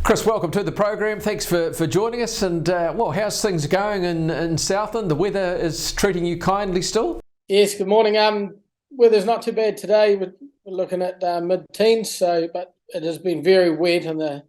Chris, welcome to the program. Thanks for joining us. And well, how's things going in Southland? The weather is treating you kindly still? Yes, good morning. Weather's not too bad today. We're looking at mid-teens, but it has been very wet in the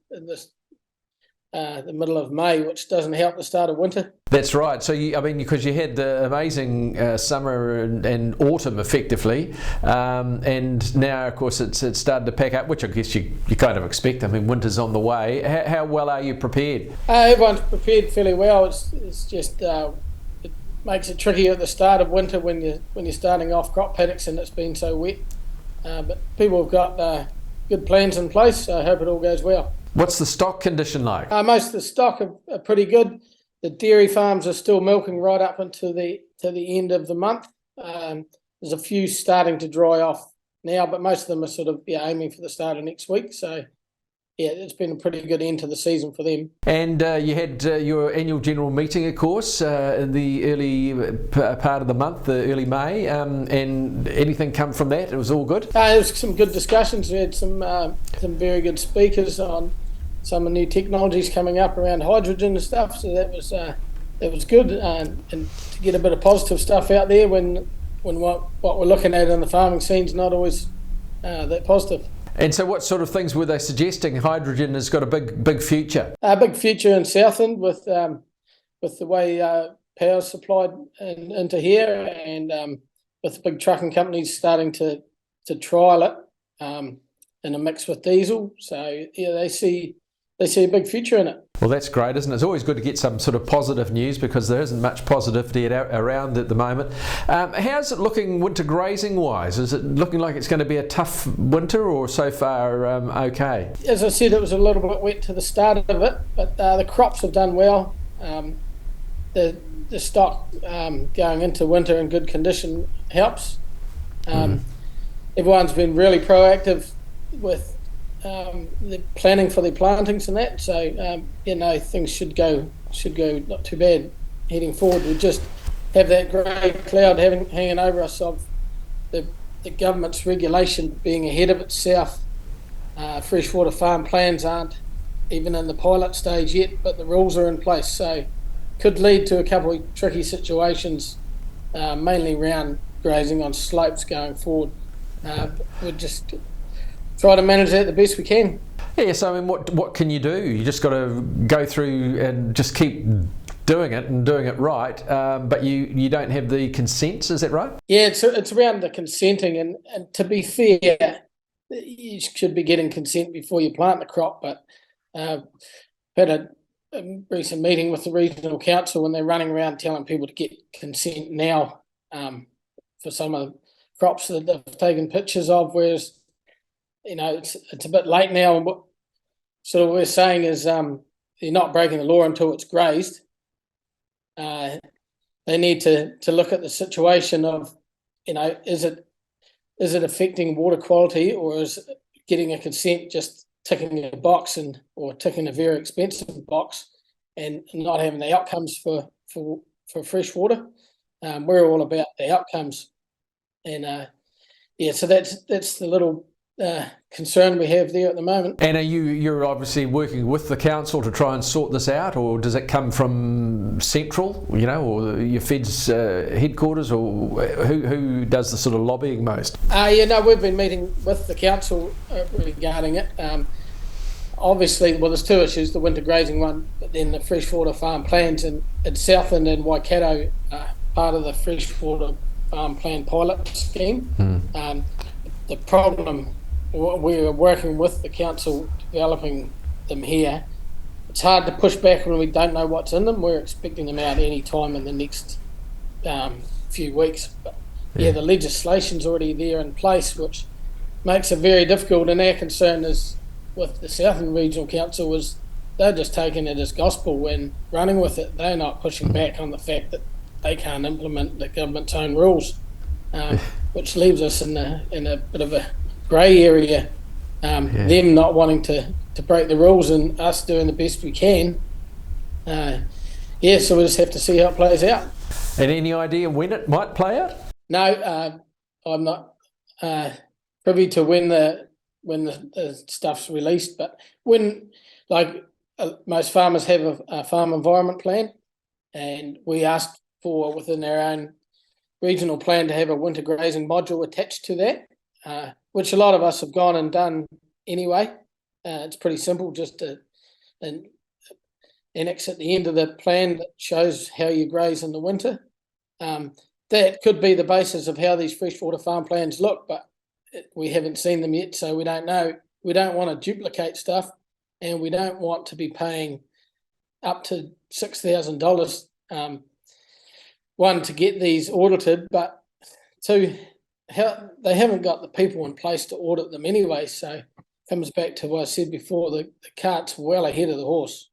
middle of May, which doesn't help the start of winter. That's right. So, because you had the amazing summer and autumn effectively, and now, of course, it's started to pack up, which I guess you kind of expect. I mean, winter's on the way. How well are you prepared? Everyone's prepared fairly well. It's just it makes it tricky at the start of winter when you're starting off crop paddocks and it's been so wet. But people have got good plans in place, so I hope it all goes well. What's the stock condition like? Most of the stock are pretty good. The dairy farms are still milking right up into the end of the month. There's a few starting to dry off now, but most of them are sort of aiming for the start of next week. So, it's been a pretty good end to the season for them. And you had your annual general meeting, of course, in the early part of the month, the early May. And anything come from that? It was all good? There was some good discussions. We had some very good speakers on some of the new technologies coming up around hydrogen and stuff. So that was good. And to get a bit of positive stuff out there when what we're looking at in the farming scene's not always that positive. And so what sort of things were they suggesting? Hydrogen has got a big future. A big future in Southland with the way power's supplied into here, and with the big trucking companies starting to trial it in a mix with diesel. So they see a big future in it. Well, that's great, isn't it? It's always good to get some sort of positive news because there isn't much positivity around at the moment. How's it looking winter grazing wise? Is it looking like it's going to be a tough winter, or so far okay? As I said, it was a little bit wet to the start of it, but the crops have done well. The stock going into winter in good condition helps. Everyone's been really proactive with the planning for their plantings and that, so things should go not too bad heading forward. We just have that grey cloud hanging over us of the government's regulation being ahead of itself. Freshwater farm plans aren't even in the pilot stage yet, but the rules are in place, so could lead to a couple of tricky situations, mainly around grazing on slopes going forward. We're just try to manage that the best we can. Yeah, so I mean, what can you do? You just got to go through and just keep doing it and doing it right, but you don't have the consents, is that right? Yeah, it's around the consenting, and to be fair, you should be getting consent before you plant the crop, but had a recent meeting with the regional council and they're running around telling people to get consent now for some of the crops that they've taken pictures of, whereas it's a bit late now, and what sort of we're saying is you're not breaking the law until it's grazed. They need to look at the situation of, is it affecting water quality, or is getting a consent just ticking a box or ticking a very expensive box and not having the outcomes for fresh water. We're all about the outcomes, and so that's the little concern we have there at the moment. And are you're obviously working with the council to try and sort this out, or does it come from central, or your Fed's headquarters, or who does the sort of lobbying most? We've been meeting with the council regarding it. Obviously, well, there's two issues: the winter grazing one, but then the freshwater farm plans in Southland and Waikato, part of the freshwater farm plan pilot scheme. The problem, we're working with the council developing them here. It's hard to push back when we don't know what's in them. We're expecting them out any time in the next few weeks. But the legislation's already there in place, which makes it very difficult. And our concern is with the Southern Regional Council is they're just taking it as gospel and running with it. They're not pushing back on the fact that they can't implement the government's own rules, which leaves us in a bit of a grey area. Them not wanting to break the rules and us doing the best we can. So we just have to see how it plays out. And any idea when it might play out? No, I'm not privy to when the stuff's released, but when, like most farmers have a farm environment plan, and we asked for within our own regional plan to have a winter grazing module attached to that, which a lot of us have gone and done anyway. It's pretty simple, just an annex at the end of the plan that shows how you graze in the winter. That could be the basis of how these freshwater farm plans look, but we haven't seen them yet, so we don't know. We don't want to duplicate stuff, and we don't want to be paying up to $6,000, one, to get these audited, but two, they haven't got the people in place to audit them anyway. So it comes back to what I said before, the cart's well ahead of the horse.